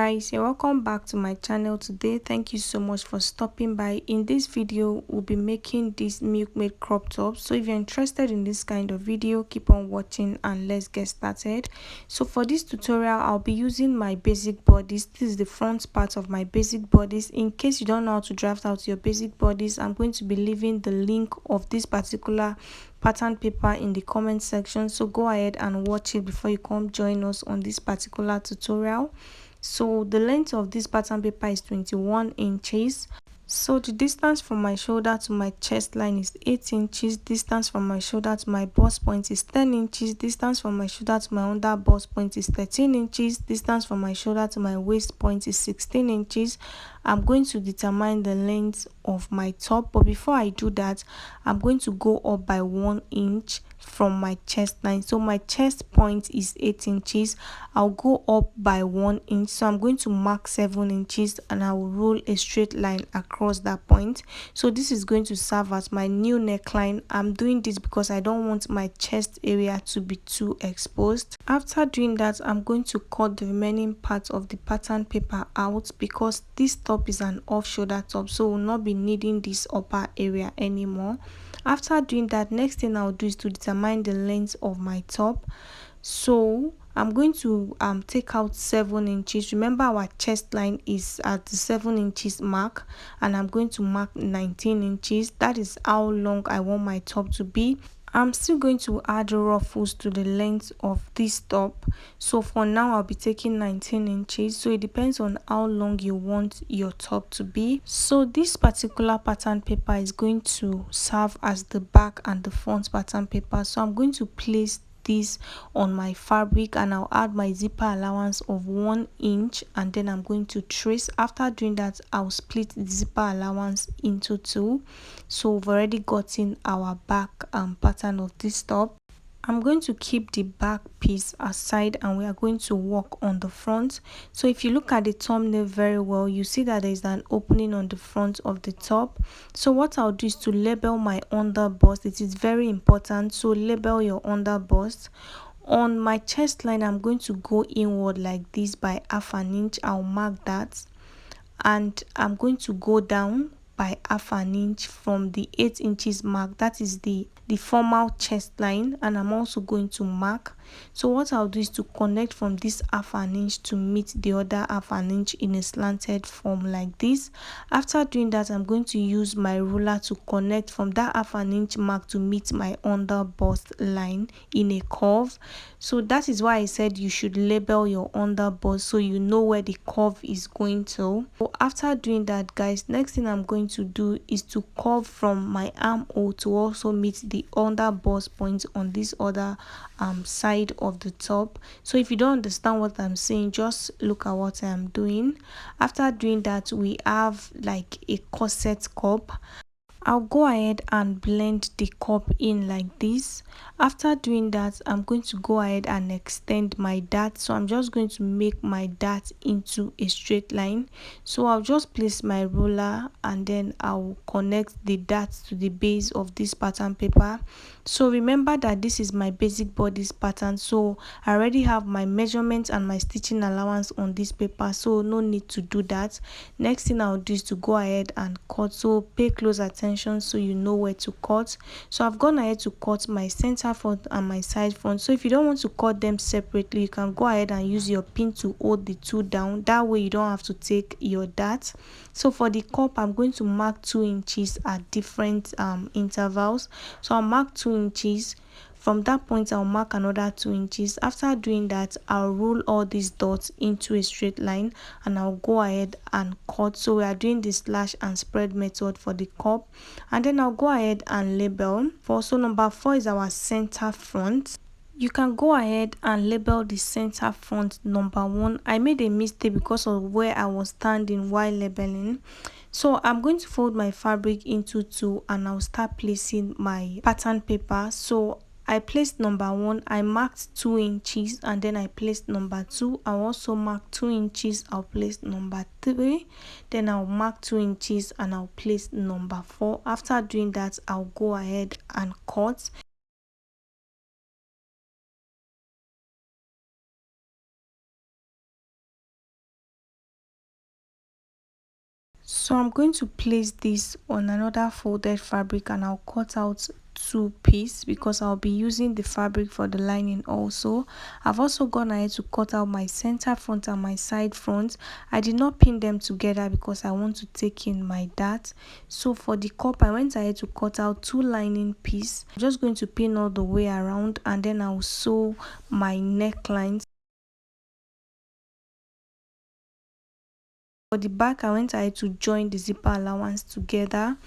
guys, you're welcome back to my channel today. Thank you so much for stopping by. In this video we'll be making this Milkmaid crop top. So if you're interested in this kind of video, keep on watching and let's get started. So for this tutorial I'll be using my basic bodice. This is the front part of my basic bodice. In case you don't know how to draft out your basic bodice, I'm going to be leaving the link of this particular pattern paper in the comment section, so go ahead and watch it before you come join us on this particular tutorial. So the length of this pattern paper is 21 inches. So the distance from my shoulder to my chest line is 8 inches. Distance from my shoulder to my bust point is 10 inches. Distance from my shoulder to my under bust point is 13 inches. Distance from my shoulder to my waist point is 16 inches. I'm going to determine the length of my top, but before I do that, I'm going to go up by 1 inch from my chest line. So my chest point is 8 inches. I'll go up by 1 inch, so I'm going to mark 7 inches and I will roll a straight line across that point. So this is going to serve as my new neckline. I'm doing this because I don't want my chest area to be too exposed. After doing that, I'm going to cut the remaining part of the pattern paper out because this top is an off shoulder top, so we'll not be needing this upper area anymore. After doing that, next thing I'll do is to determine the length of my top. So I'm going to take out 7 inches. Remember our chest line is at the 7 inches mark, and I'm going to mark 19 inches. That is how long I want my top to be. I'm still going to add ruffles to the length of this top. So for now I'll be taking 19 inches. So it depends on how long you want your top to be. So this particular pattern paper is going to serve as the back and the front pattern paper. So I'm going to place this on my fabric and I'll add my zipper allowance of 1 inch, and then I'm going to trace. After doing that, I'll split the zipper allowance into 2. So we've already gotten our back pattern of this top. I'm going to keep the back piece aside and we are going to work on the front. So if you look at the thumbnail very well, you see that there is an opening on the front of the top. So what I'll do is to label my under bust. It is very important, so label your under bust. On my chest line, I'm going to go inward like this by ½ an inch. I'll mark that, and I'm going to go down by ½ an inch from the 8 inches mark. That is the formal chest line, and I'm also going to mark. So what I'll do is to connect from this ½ an inch to meet the other ½ an inch in a slanted form like this. After doing that, I'm going to use my ruler to connect from that ½ an inch mark to meet my under bust line in a curve. So that is why I said you should label your under bust so you know where the curve is going to. So after doing that, guys, next thing I'm going to do is to curve from my armhole to also meet the under bust point on this other side of the top. So if you don't understand what I'm saying, just look at what I'm doing. After doing that, we have like a corset cup. I'll go ahead and blend the cup in like this. After doing that, I'm going to go ahead and extend my dart. So I'm just going to make my dart into a straight line. So I'll just place my ruler and then I'll connect the dart to the base of this pattern paper. So remember that this is my basic bodice pattern, so I already have my measurements and my stitching allowance on this paper, so no need to do that. Next thing I'll do is to go ahead and cut. So pay close attention so you know where to cut. So I've gone ahead to cut my center front and my side front. So if you don't want to cut them separately, you can go ahead and use your pin to hold the two down. That way you don't have to take your dart. So for the cup, I'm going to mark 2 inches at different intervals. So I'll mark 2 inches. From that point, I'll mark another 2 inches. After doing that, I'll roll all these dots into a straight line and I'll go ahead and cut. So we are doing the slash and spread method for the cup, and then I'll go ahead and label. For so number 4 is our center front. You can go ahead and label the center front number 1. I made a mistake because of where I was standing while labeling. So I'm going to fold my fabric into 2 and I'll start placing my pattern paper. So I placed number 1, I marked 2 inches, and then I placed number 2. I'll also mark 2 inches, I'll place number 3. Then I'll mark 2 inches and I'll place number 4. After doing that, I'll go ahead and cut. So I'm going to place this on another folded fabric, and I'll cut out two pieces because I'll be using the fabric for the lining also. I've also gone ahead to cut out my center front and my side front. I did not pin them together because I want to take in my dart. So for the cup, I went ahead to cut out two lining pieces. I'm just going to pin all the way around, and then I'll sew my necklines. For the back, I went ahead to join the zipper allowance together,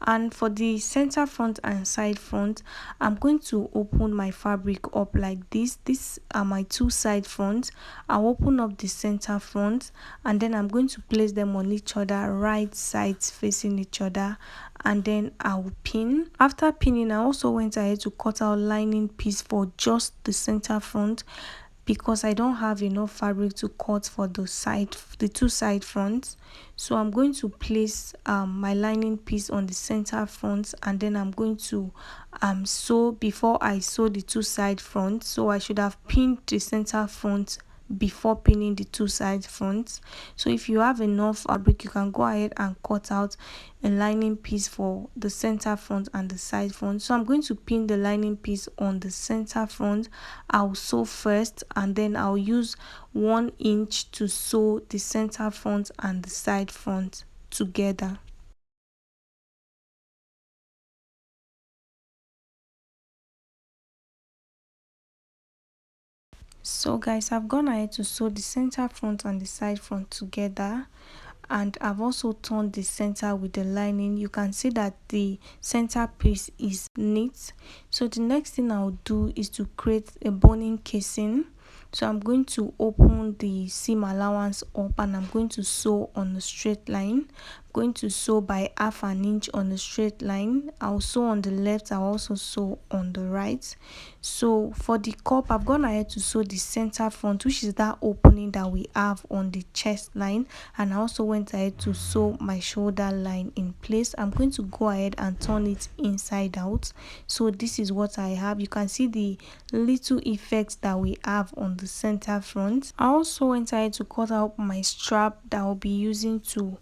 and for the center front and side front, I'm going to open my fabric up like this. These are my two side fronts. I'll open up the center front, and then I'm going to place them on each other, right sides facing each other, and then I'll pin. After pinning, I also went ahead to cut out lining piece for just the center front because I don't have enough fabric to cut for the two side fronts. So I'm going to place my lining piece on the center front, and then I'm going to sew before I sew the two side fronts. So I should have pinned the center front before pinning the two side fronts. So if you have enough fabric, you can go ahead and cut out a lining piece for the center front and the side front. So I'm going to pin the lining piece on the center front. I'll sew first, and then I'll use 1 inch to sew the center front and the side front together. So guys, I've gone ahead to sew the center front and the side front together, and I've also turned the center with the lining. You can see that the center piece is neat. So the next thing I'll do is to create a boning casing. So I'm going to open the seam allowance up, and I'm going to sew on a straight line. I'm going to sew by 1/2 inch on a straight line. I'll sew on the left, I'll also sew on the right. So for the cup, I've gone ahead to sew the center front, which is that opening that we have on the chest line, and I also went ahead to sew my shoulder line in place. I'm going to go ahead and turn it inside out. So this is what I have. You can see the little effects that we have on the center front. I also went ahead to cut out my strap that I'll be using to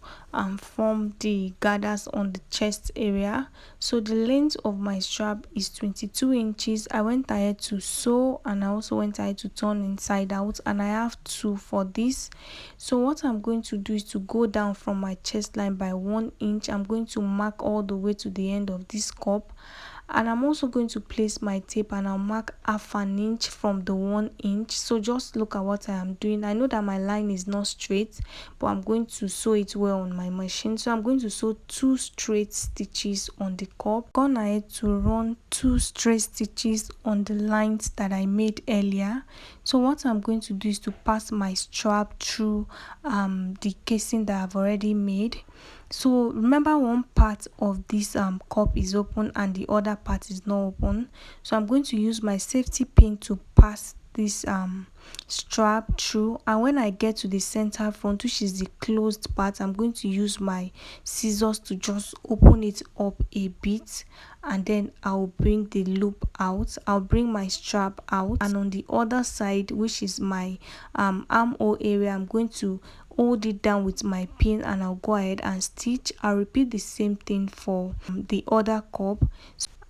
form the gathers on the chest area. So the length of my strap is 22 inches. I went ahead to sew, and I also went ahead to turn inside out, and I have two for this. So what I'm going to do is to go down from my chest line by 1 inch. I'm going to mark all the way to the end of this cup, and I'm also going to place my tape, and I'll mark 1/2 inch from the 1 inch. So just look at what I am doing. I know that my line is not straight, but I'm going to sew it well on my machine. So I'm going to sew 2 straight stitches on the cup. Gone ahead to run 2 straight stitches on the lines that I made earlier. So what I'm going to do is to pass my strap through the casing that I've already made. So remember, one part of this cup is open and the other part is not open. So I'm going to use my safety pin to pass this strap through, and when I get to the center front, which is the closed part, I'm going to use my scissors to just open it up a bit, and then I'll bring the loop out. I'll bring my strap out, and on the other side, which is my armhole area, I'm going to hold it down with my pin, and I'll go ahead and stitch. I'll repeat the same thing for the other cup.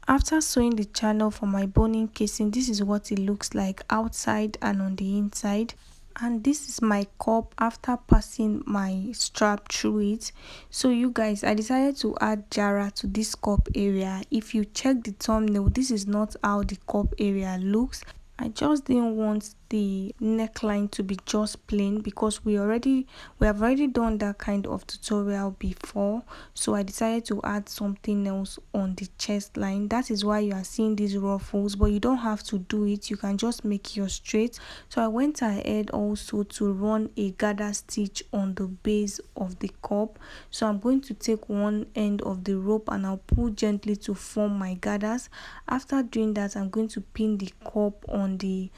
After sewing the channel for my boning casing, this is what it looks like outside and on the inside. And this is my cup after passing my strap through it. So you guys, I decided to add jara to this cup area. If you check the thumbnail, this is not how the cup area looks. I just didn't want the neckline to be just plain because we have already done that kind of tutorial before. So I decided to add something else on the chest line. That is why you are seeing these ruffles, but you don't have to do it. You can just make yours straight. So I went ahead also to run a gather stitch on the base of the cup. So I'm going to take one end of the rope and I'll pull gently to form my gathers. After doing that, I'm going to pin the cup on the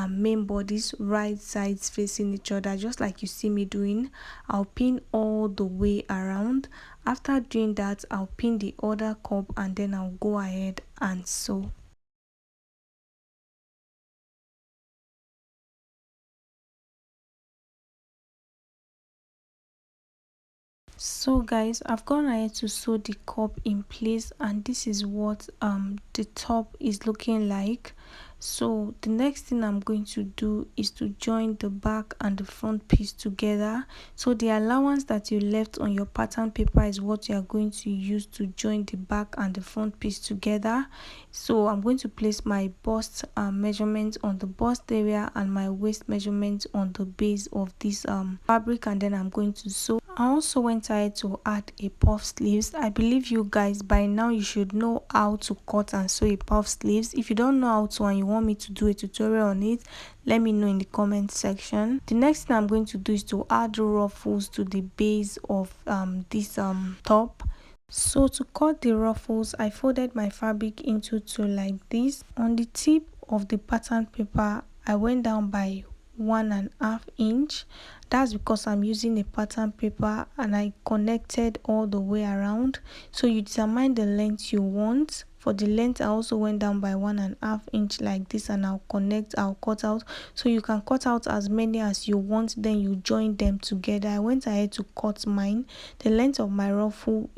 main bodies, right sides facing each other, just like you see me doing. I'll pin all the way around. After doing that, I'll pin the other cup, and then I'll go ahead and sew. So guys, I've gone ahead to sew the cup in place, and this is what the top is looking like. So the next thing I'm going to do is to join the back and the front piece together. So the allowance that you left on your pattern paper is what you are going to use to join the back and the front piece together. So I'm going to place my bust measurement on the bust area and my waist measurement on the base of this fabric, and then I'm going to sew. I also went ahead to add a puff sleeves. I believe you guys by now you should know how to cut and sew a puff sleeves. If you don't know how to and you want me to do a tutorial on it, let me know in the comment section. The next thing I'm going to do is to add ruffles to the base of this top. So to cut the ruffles, I folded my fabric into two like this. On the tip of the pattern paper, I went down by 1.5 inch. That's because I'm using a pattern paper and I connected all the way around. So you determine the length you want. For the length, I also went down by 1.5 inch like this, and I'll cut out. So you can cut out as many as you want, then you join them together. I went ahead to cut mine. The length of my ruffles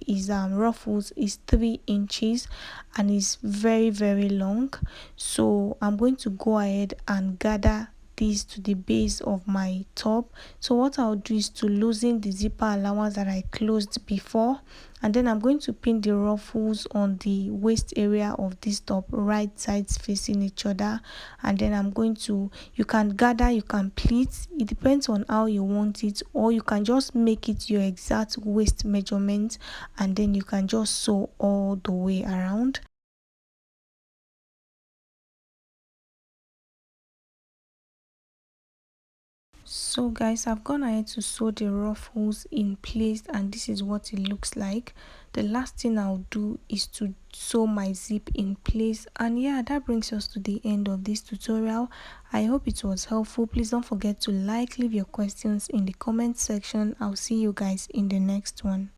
is 3 inches and is very long. So I'm going to go ahead and gather this to the base of my top. So what I'll do is to loosen the zipper allowance that I closed before, and then I'm going to pin the ruffles on the waist area of this top, right sides facing each other. And then I'm going to, you can gather, you can pleat, it depends on how you want it, or you can just make it your exact waist measurement and then you can just sew all the way around. So guys, I've gone ahead to sew the ruffles in place, and this is what it looks like. The last thing I'll do is to sew my zip in place, and yeah, that brings us to the end of this tutorial. I hope it was helpful. Please don't forget to leave your questions in the comment section. I'll see you guys in the next one.